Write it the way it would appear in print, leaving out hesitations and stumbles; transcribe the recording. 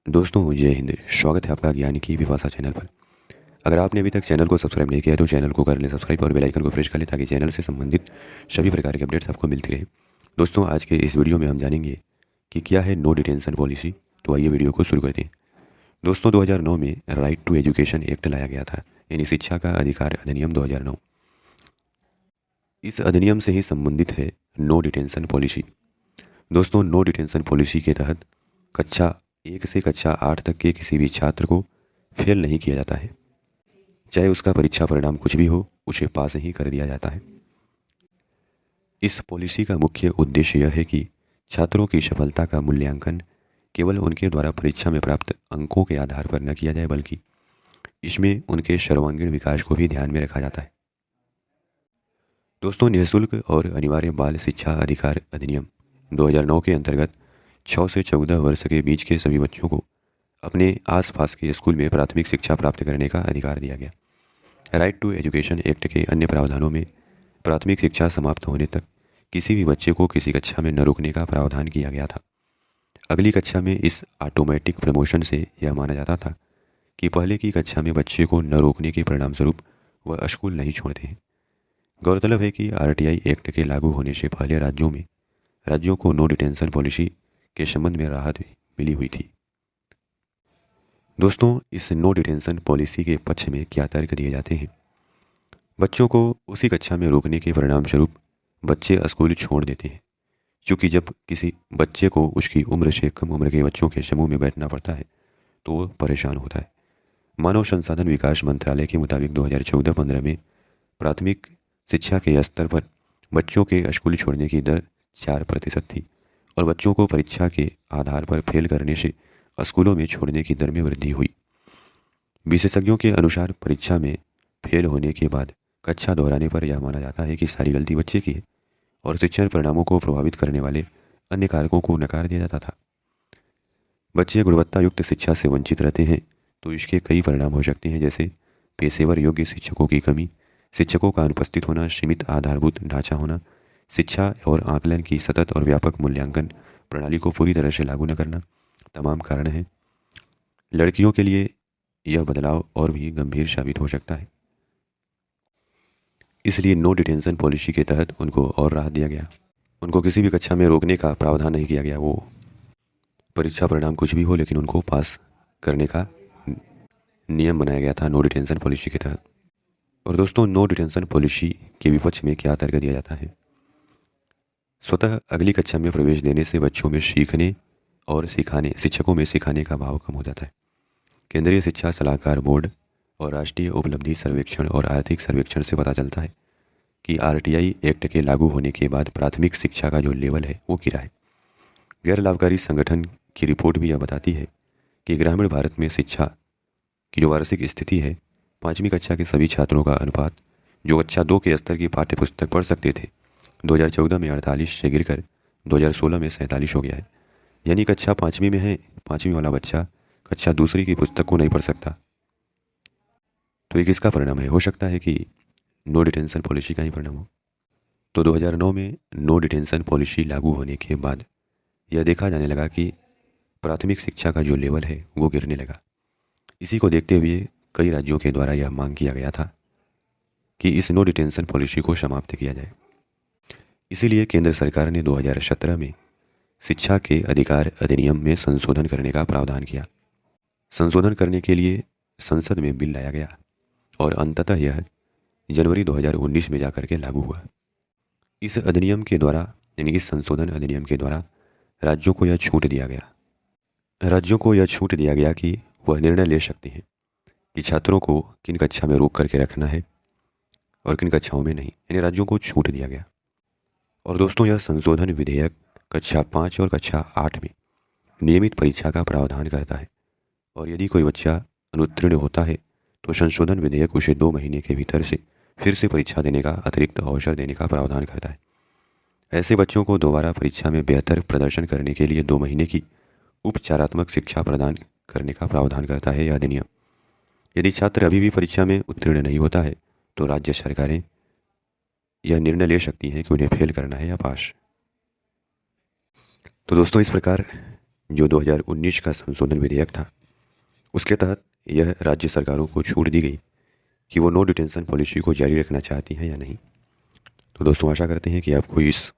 दोस्तों जय हिंद। स्वागत है आपका ज्ञान की विभाषा चैनल पर। अगर आपने अभी तक चैनल को सब्सक्राइब नहीं किया तो चैनल को कर लें सब्सक्राइब और बेल आइकन को प्रेस कर लें ताकि चैनल से संबंधित सभी प्रकार के अपडेट्स आपको मिलती रहे। दोस्तों आज के इस वीडियो में हम जानेंगे कि क्या है नो डिटेंशन पॉलिसी। तो आइए वीडियो को शुरू करते हैं। दोस्तों 2009 में राइट टू एजुकेशन एक्ट लाया गया था, यानी शिक्षा का अधिकार अधिनियम 2009। इस अधिनियम से ही संबंधित है नो डिटेंशन पॉलिसी। दोस्तों नो डिटेंशन पॉलिसी के तहत कक्षा 1 से कक्षा 8 तक के किसी भी छात्र को फेल नहीं किया जाता है, चाहे उसका परीक्षा परिणाम कुछ भी हो, उसे पास ही कर दिया जाता है। इस पॉलिसी का मुख्य उद्देश्य यह है कि छात्रों की सफलता का मूल्यांकन केवल उनके द्वारा परीक्षा में प्राप्त अंकों के आधार पर न किया जाए, बल्कि इसमें उनके सर्वांगीण विकास को भी ध्यान में रखा जाता है। दोस्तों निःशुल्क और अनिवार्य बाल शिक्षा अधिकार अधिनियम 2009 के अंतर्गत 6 से 14 वर्ष के बीच के सभी बच्चों को अपने आसपास के स्कूल में प्राथमिक शिक्षा प्राप्त करने का अधिकार दिया गया। राइट टू एजुकेशन एक्ट के अन्य प्रावधानों में प्राथमिक शिक्षा समाप्त होने तक किसी भी बच्चे को किसी कक्षा में न रुकने का प्रावधान किया गया था। अगली कक्षा में इस ऑटोमेटिक प्रमोशन से यह माना जाता था कि पहले की कक्षा में बच्चे को न रोकने के परिणामस्वरूप वह स्कूल नहीं छोड़ते हैं। गौरतलब है कि आरटीआई एक्ट के लागू होने से पहले राज्यों को नो डिटेंशन पॉलिसी के संबंध में राहत मिली हुई थी। दोस्तों इस नो डिटेंशन पॉलिसी के पक्ष में क्या तर्क दिए जाते हैं। बच्चों को उसी कक्षा में रोकने के परिणाम स्वरूप बच्चे स्कूल छोड़ देते हैं, क्योंकि जब किसी बच्चे को उसकी उम्र से कम उम्र के बच्चों के समूह में बैठना पड़ता है तो वो परेशान होता है। मानव संसाधन विकास मंत्रालय के मुताबिक 2014-15 में प्राथमिक शिक्षा के स्तर पर बच्चों के स्कूल छोड़ने की दर 4% थी और बच्चों को परीक्षा के आधार पर फेल करने से स्कूलों में छोड़ने की दर में वृद्धि हुई। विशेषज्ञों के अनुसार परीक्षा में फेल होने के बाद कक्षा दोहराने पर यह माना जाता है कि सारी गलती बच्चे की है और शिक्षण परिणामों को प्रभावित करने वाले अन्य कारकों को नकार दिया जाता था। बच्चे गुणवत्ता युक्त शिक्षा से वंचित रहते हैं तो इसके कई परिणाम हो सकते हैं, जैसे पेशेवर योग्य शिक्षकों की कमी, शिक्षकों का अनुपस्थित होना, सीमित आधारभूत ढांचा होना, शिक्षा और आकलन की सतत और व्यापक मूल्यांकन प्रणाली को पूरी तरह से लागू न करना तमाम कारण हैं। लड़कियों के लिए यह बदलाव और भी गंभीर साबित हो सकता है, इसलिए नो डिटेंशन पॉलिसी के तहत उनको और राहत दिया गया। उनको किसी भी कक्षा में रोकने का प्रावधान नहीं किया गया। वो परीक्षा परिणाम कुछ भी हो लेकिन उनको पास करने का नियम बनाया गया था नो डिटेंशन पॉलिसी के तहत। और दोस्तों नो डिटेंशन पॉलिसी के विपक्ष में क्या तर्क दिया जाता है। स्वतः अगली कक्षा में प्रवेश देने से बच्चों में सीखने और शिक्षकों में सिखाने का भाव कम हो जाता है। केंद्रीय शिक्षा सलाहकार बोर्ड और राष्ट्रीय उपलब्धि सर्वेक्षण और आर्थिक सर्वेक्षण से पता चलता है कि आरटीआई एक्ट के लागू होने के बाद प्राथमिक शिक्षा का जो लेवल है वो गिरा है। गैर लाभकारी संगठन की रिपोर्ट भी यह बताती है कि ग्रामीण भारत में शिक्षा की जो वार्षिक स्थिति है, 5वीं कक्षा के सभी छात्रों का अनुपात जो कक्षा 2 के स्तर की पाठ्य पुस्तक पढ़ सकते थे 2014 में 48 से गिरकर 2016 में 47 हो गया है। यानी कक्षा 5वीं में है, 5वीं वाला बच्चा कक्षा दूसरी की पुस्तक को नहीं पढ़ सकता। तो ये किसका परिणाम है? हो सकता है कि नो डिटेंशन पॉलिसी का ही परिणाम हो। तो 2009 में नो डिटेंशन पॉलिसी लागू होने के बाद यह देखा जाने लगा कि प्राथमिक शिक्षा का जो लेवल है वो गिरने लगा। इसी को देखते हुए कई राज्यों के द्वारा यह मांग किया गया था कि इस नो डिटेंशन पॉलिसी को समाप्त किया जाए। इसीलिए केंद्र सरकार ने 2017 में शिक्षा के अधिकार अधिनियम में संशोधन करने का प्रावधान किया। संशोधन करने के लिए संसद में बिल लाया गया और अंततः यह जनवरी 2019 में जाकर के लागू हुआ। इस अधिनियम के द्वारा यानी इस संशोधन अधिनियम के द्वारा राज्यों को यह छूट दिया गया कि वह निर्णय ले सकते हैं कि छात्रों को किन कक्षा में रोक करके रखना है और किन कक्षाओं में नहीं, यानी राज्यों को छूट दिया गया। और दोस्तों यह संशोधन विधेयक कक्षा 5 और कक्षा 8 में नियमित परीक्षा का प्रावधान करता है और यदि कोई बच्चा अनुत्तीर्ण होता है तो संशोधन विधेयक उसे 2 महीने के भीतर से फिर से परीक्षा देने का अतिरिक्त अवसर देने का प्रावधान करता है। ऐसे बच्चों को दोबारा परीक्षा में बेहतर प्रदर्शन करने के लिए 2 महीने की उपचारात्मक शिक्षा प्रदान करने का प्रावधान करता है यह अधिनियम। यदि छात्र अभी भी परीक्षा में उत्तीर्ण नहीं होता है तो राज्य सरकारें यह निर्णय ले सकती हैं कि उन्हें फेल करना है या पास। तो दोस्तों इस प्रकार जो 2019 का संशोधन विधेयक था, उसके तहत यह राज्य सरकारों को छूट दी गई कि वो नो डिटेंशन पॉलिसी को जारी रखना चाहती हैं या नहीं। तो दोस्तों, आशा करते हैं कि आपको इस